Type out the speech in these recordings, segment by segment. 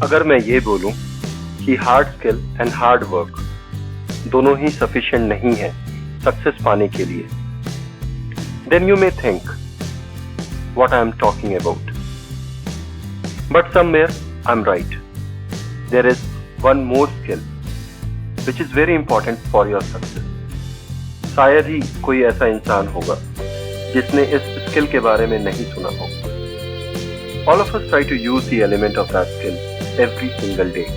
अगर मैं ये बोलूं कि hard skill and hard work दोनों ही सफिशिएंट नहीं है सक्सेस पाने के लिए, then you may think what I am talking about. But somewhere I'm right. There is one more skill which is very important for your success. शायद ही कोई ऐसा इंसान होगा जिसने इस स्किल के बारे में नहीं सुना हो. All of us try to use the element of that skill every single day.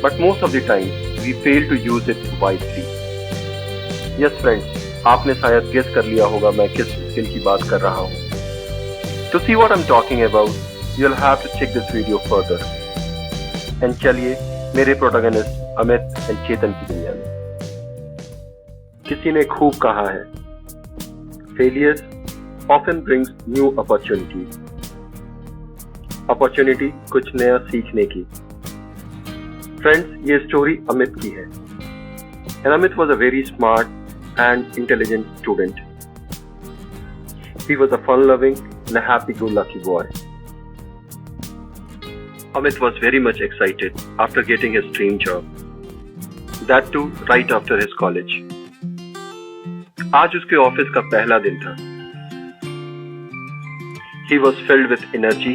But most of the time, we fail to use it wisely. Yes friends, आपने शायद गेस कर लिया होगा मैं किस स्किल की बात कर रहा हूँ. To see what I'm talking about, you'll have to check this video further. And चलिए मेरे प्रोटैगनिस्ट अमित और चेतन की दुनिया में. किसी ने खूब कहा है, failures often brings new opportunities. Opportunity कुछ नया सीखने की. फ्रेंड्स, ये स्टोरी अमित की है. And Amit was a very smart and intelligent student. He was a fun-loving and a happy-go-lucky boy. Amit was very much excited after getting his dream job. That too, right after his college. आज उसके office का पहला दिन था. He was filled with energy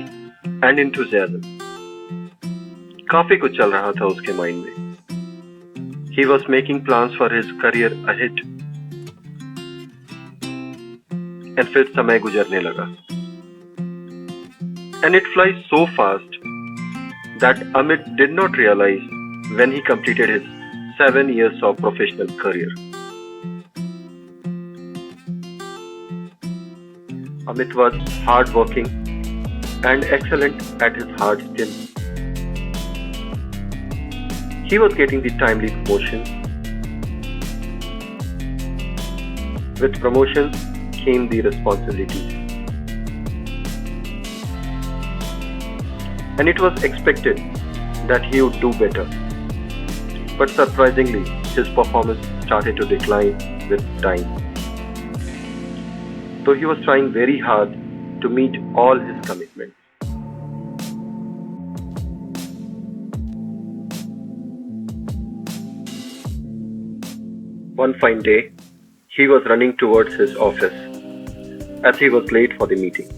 and enthusiasm. काफी कुछ चल रहा था उसके माइंड में. He was making plans for his career ahead. And फिर समय गुजरने लगा. And it flies so fast that Amit did not realize when he completed his 7 years of professional career. Amit was hardworking and excellent at his hard skill. He was getting the timely promotion. With promotions came the responsibilities. And it was expected that he would do better. But surprisingly, his performance started to decline with time. So he was trying very hard to meet all his commitments. One fine day, he was running towards his office as he was late for the meeting.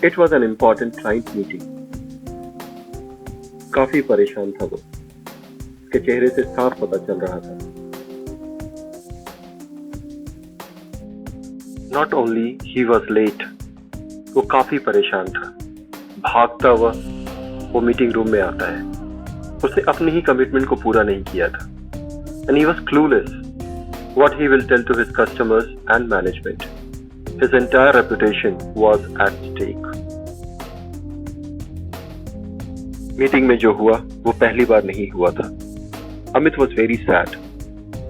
It was an important client meeting. काफी परेशान था वो. उसके चेहरे से साफ पता चल रहा था. Not only he was late, वो काफी परेशान था. भागता हुआ वो मीटिंग रूम में आता है. उसने अपनी ही कमिटमेंट को पूरा नहीं किया था. And he was clueless what he will tell to his customers and management. His entire reputation was at stake. Meeting में जो हुआ वो पहली बार नहीं हुआ था. Amit was very sad.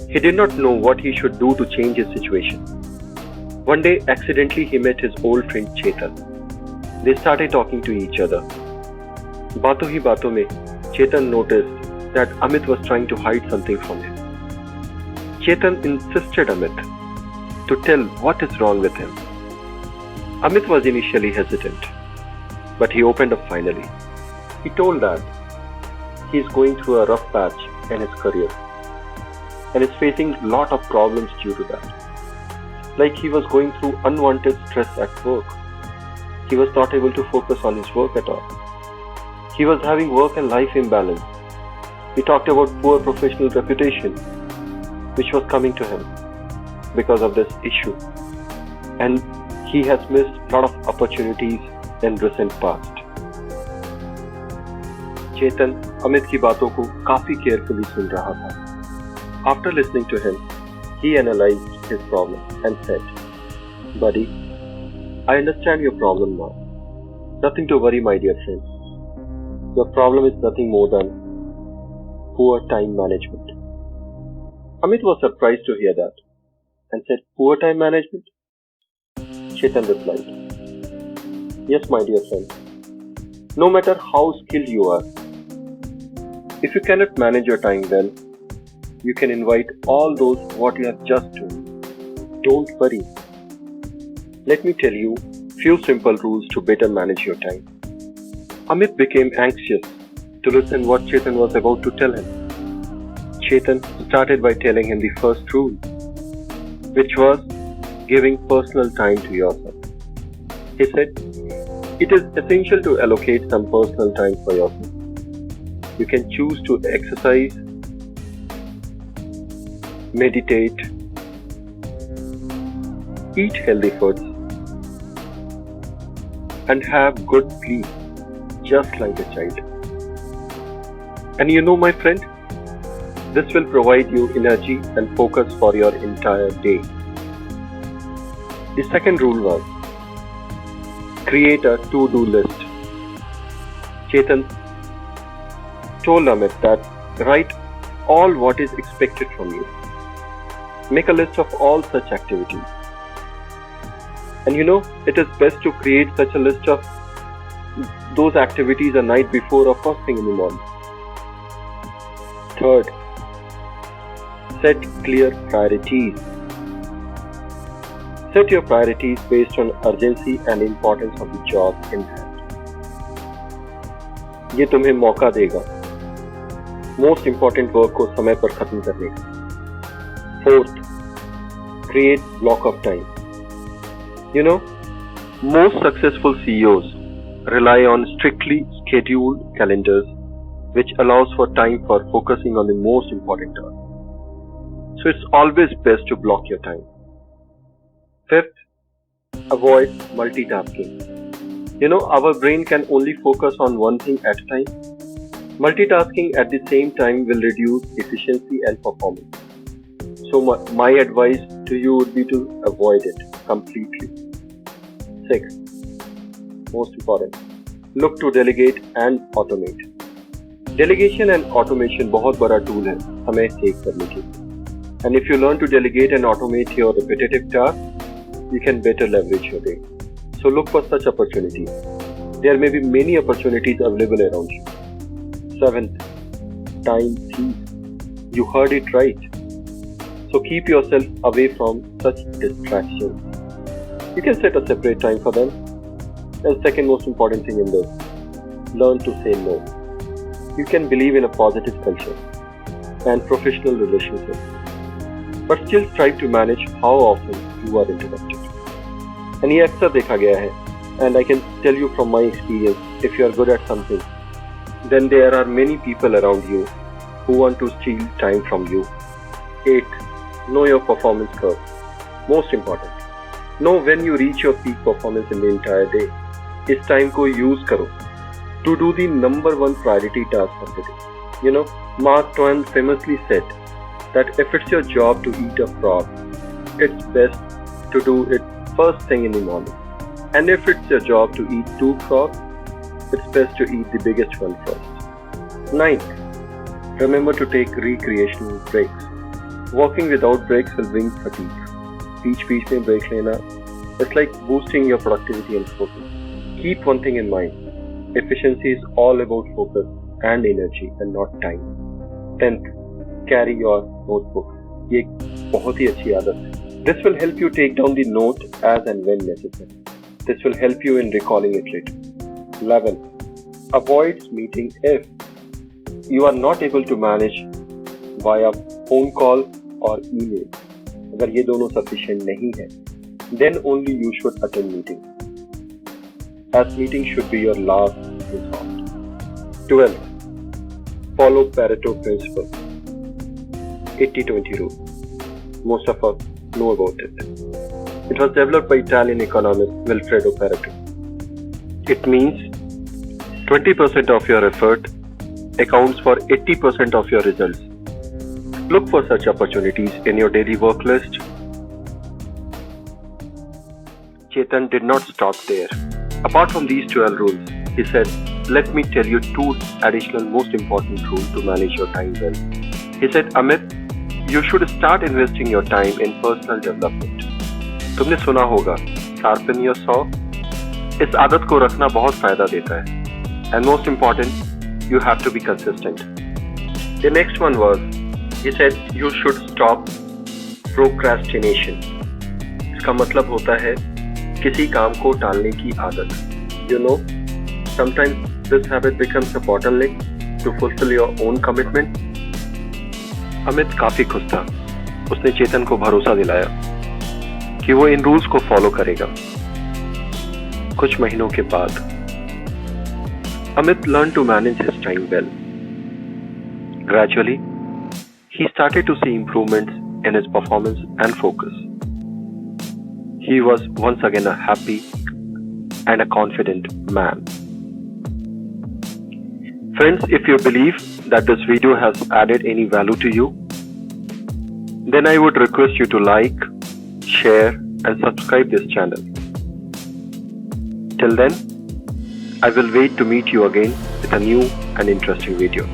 He did not know what he should do to change his situation. One day, accidentally, he met his old friend Chetan. They started talking to each other. बातों ही बातों में, Chetan noticed that Amit was trying to hide something from him. Chetan insisted Amit to tell what is wrong with him. Amit was initially hesitant, but he opened up finally. He told that he is going through a rough patch in his career and is facing a lot of problems due to that. Like he was going through unwanted stress at work. He was not able to focus on his work at all. He was having work and life imbalance. He talked about poor professional reputation which was coming to him because of this issue. And he has missed a lot of opportunities in recent past. Chetan Amit की बातों को काफी carefully सुन रहा था. After listening to him, he analyzed his problem and said, "Buddy, I understand your problem now. Nothing to worry, my dear friend. Your problem is nothing more than poor time management." Amit was surprised to hear that and said, "Poor time management?" Chetan replied, "Yes, my dear friend. No matter how skilled you are, if you cannot manage your time well, you can invite all those what you have just done. Don't worry. Let me tell you few simple rules to better manage your time. Amit became anxious to listen what Chetan was about to tell him. Chetan started by telling him the first rule, which was giving personal time to yourself. He said, it is essential to allocate some personal time for yourself. You can choose to exercise, meditate, eat healthy foods, and have good sleep, just like a child. And you know, my friend, this will provide you energy and focus for your entire day. The second rule was create a to-do list. Chetan told Amit that write all what is expected from you. Make a list of all such activities. And you know, it is best to create such a list of those activities a night before or first thing in the morning. Third, set clear priorities. Set your priorities based on urgency and importance of the job in hand. ये तुम्हें मौका देगा most important work को समय पर खत्म करने का. Fourth, create block of time. You know, most successful CEOs rely on strictly scheduled calendars, which allows for time for focusing on the most important tasks. So it's always best to block your time. Fifth, avoid multitasking. You know, our brain can only focus on one thing at a time. Multitasking at the same time will reduce efficiency and performance. So my advice to you would be to avoid it completely. Sixth, most important, look to delegate and automate. Delegation and automation बहुत बड़ा tool है हमें save करने के. And if you learn to delegate and automate your repetitive tasks, you can better leverage your day. So look for such opportunities. There may be many opportunities available around you. Seventh, time thief. You heard it right. So keep yourself away from such distractions. You can set a separate time for them. And second most important thing in this, learn to say no. You can believe in a positive culture and professional relationships, but still strive to manage how often you are interrupted. And ये अक्सर देखा गया है. And I can tell you from my experience, if you are good at something, then there are many people around you who want to steal time from you. 8. Know your performance curve. Most important. Know when you reach your peak performance in the entire day. इस time को use करो to do the number one priority task of the day. You know, Mark Twain famously said that if it's your job to eat a frog, it's best to do it first thing in the morning. And if it's your job to eat 2 frogs, it's best to eat the biggest one first. 9. Remember to take recreational breaks. Walking without breaks will bring fatigue. Beach में break लेना, it's like boosting your productivity and focus. Keep one thing in mind. Efficiency is all about focus and energy and not time. 10th, carry your notebook. ये एक बहुत ही अच्छी आदत है. This will help you take down the note as and when necessary. This will help you in recalling it later. 11th, avoid meeting if you are not able to manage via phone call or email. अगर ये दोनों sufficient नहीं है, then only you should attend meeting. As meeting should be your last resort. 12th, follow Pareto principle. 80-20 rule. Most of us know about it. It was developed by Italian economist Vilfredo Pareto. It means 20% of your effort accounts for 80% of your results. Look for such opportunities in your daily work list. Chetan did not stop there. Apart from these 12 rules, he said, let me tell you 2 additional most important rules to manage your time well. He said, Amit, you should start investing your time in personal development. तुमने सुना होगा, sharpen your saw. इस आदत को रखना बहुत फायदा देता है. And most important, you have to be consistent. The next one was, he said, you should stop procrastination. इसका मतलब होता है किसी काम को टालने की आदत. You know, sometimes this habit becomes a bottleneck to fulfill your own commitment? Amit काफी खुश था। उसने चेतन को भरोसा दिलाया कि वो इन रूल्स को फॉलो करेगा। कुछ महीनों के बाद Amit learned to manage his time well. Gradually, he started to see improvements in his performance and focus. He was once again a happy and a confident man. Friends, if you believe that this video has added any value to you, then I would request you to like, share and subscribe this channel. Till then, I will wait to meet you again with a new and interesting video.